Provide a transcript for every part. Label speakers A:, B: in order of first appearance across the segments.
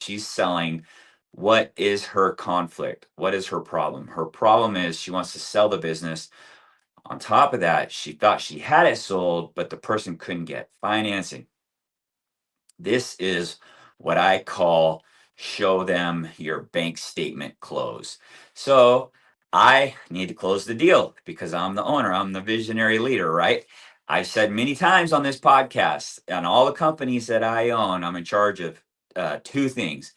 A: She's selling. What is her conflict? What is her problem? Her problem is she wants to sell the business. On top of that, she thought she had it sold, but the person couldn't get financing. This is what I call show them your bank statement close. So I need to close the deal because I'm the owner, I'm the visionary leader, right? I've said many times on this podcast, and all the companies that I own, I'm in charge of two things: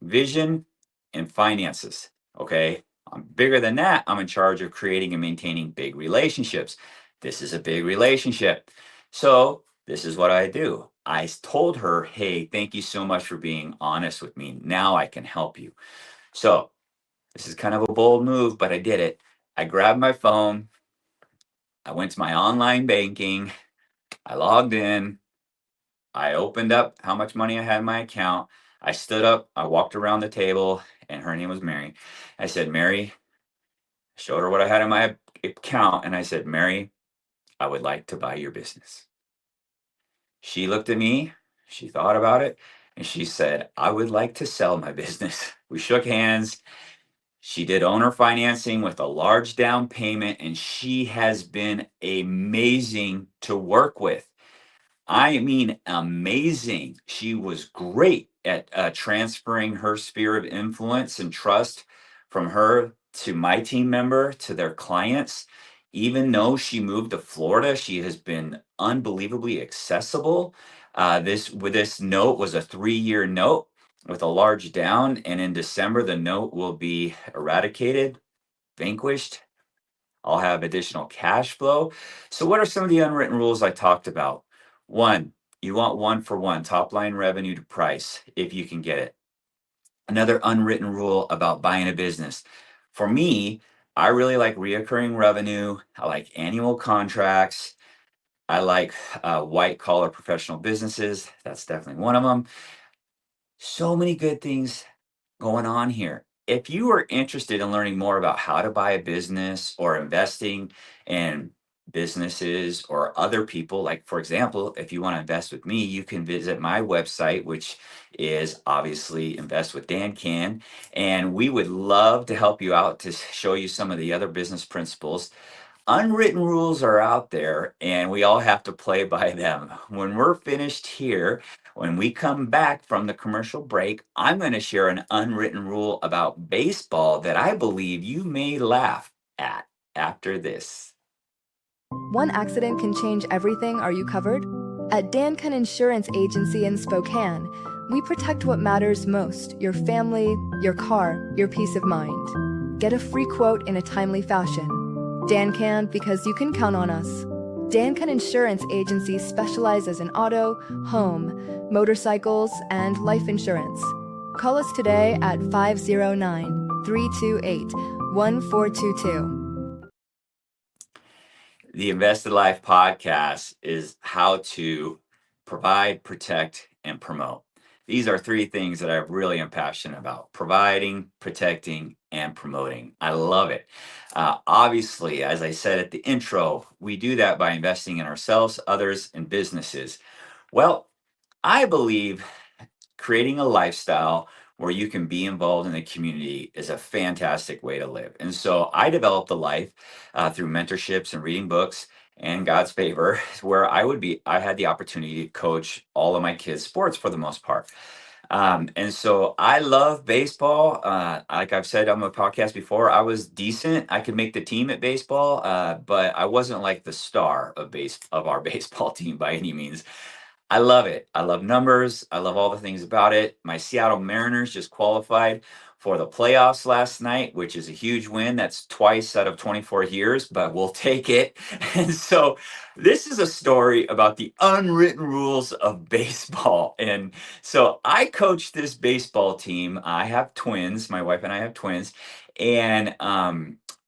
A: vision and finances. Okay. I'm bigger than that. I'm in charge of creating and maintaining big relationships. This is a big relationship. So, this is what I do. Told her, hey, thank you so much for being honest with me. Now I can help you. So, this is kind of a bold move, but I did it. I grabbed my phone. I went to my online banking. I logged in. I opened up how much money I had in my account. I stood up, I walked around the table, and her name was Mary. I said, Mary, showed her what I had in my account, and I said, Mary, I would like to buy your business. She looked at me, she thought about it, and she said, I would like to sell my business. We shook hands. She did owner financing with a large down payment, and she has been amazing to work with. I mean, amazing. She was great at transferring her sphere of influence and trust from her to my team member to their clients. Even though she moved to Florida, she has been unbelievably accessible. This note was a 3-year note with a large down, and in December the note will be eradicated, vanquished. I'll have additional cash flow. So, what are some of the unwritten rules I talked about? One, you want one for one, top line revenue to price, if you can get it. Another unwritten rule about buying a business. For me, I really like reoccurring revenue. I like annual contracts. I like white collar professional businesses. That's definitely one of them. So many good things going on here. If you are interested in learning more about how to buy a business or investing in businesses or other people, like for example, if you want to invest with me, you can visit my website, which is obviously Invest with Dan Can. And we would love to help you out to show you some of the other business principles. Unwritten rules are out there and we all have to play by them. When we're finished here, when we come back from the commercial break, I'm going to share an unwritten rule about baseball that I believe you may laugh at after this.
B: One accident can change everything. Are you covered? At Dancan Insurance Agency in Spokane, we protect what matters most: your family, your car, your peace of mind. Get a free quote in a timely fashion. Dancan, because you can count on us. Dancan Insurance Agency specializes in auto, home, motorcycles, and life insurance. Call us today at 509-328-1422.
A: The Invested Life podcast is how to provide, protect, and promote. These are three things that I really am passionate about: providing, protecting, and promoting. I love it. Obviously, as I said at the intro, we do that by investing in ourselves, others, and businesses. Well, I believe creating a lifestyle where you can be involved in the community is a fantastic way to live. And so I developed a life through mentorships and reading books and God's favor, where I had the opportunity to coach all of my kids' sports for the most part. And so I love baseball. Like I've said on my podcast before, I was decent. I could make the team at baseball, but I wasn't like the star of our baseball team by any means. I love it. I love numbers. I love all the things about it. My Seattle Mariners just qualified for the playoffs last night, which is a huge win. That's twice out of 24 years, but we'll take it. And so this is a story about the unwritten rules of baseball. And so I coach this baseball team. I have twins. My wife and I have twins. And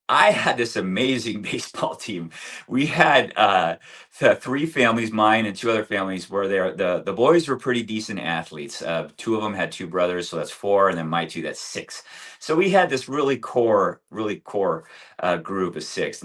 A: I had this amazing baseball team. We had three families, mine and two other families, were there. The boys were pretty decent athletes. Two of them had two brothers, so that's four, and then my two, that's six. So we had this really core group of six.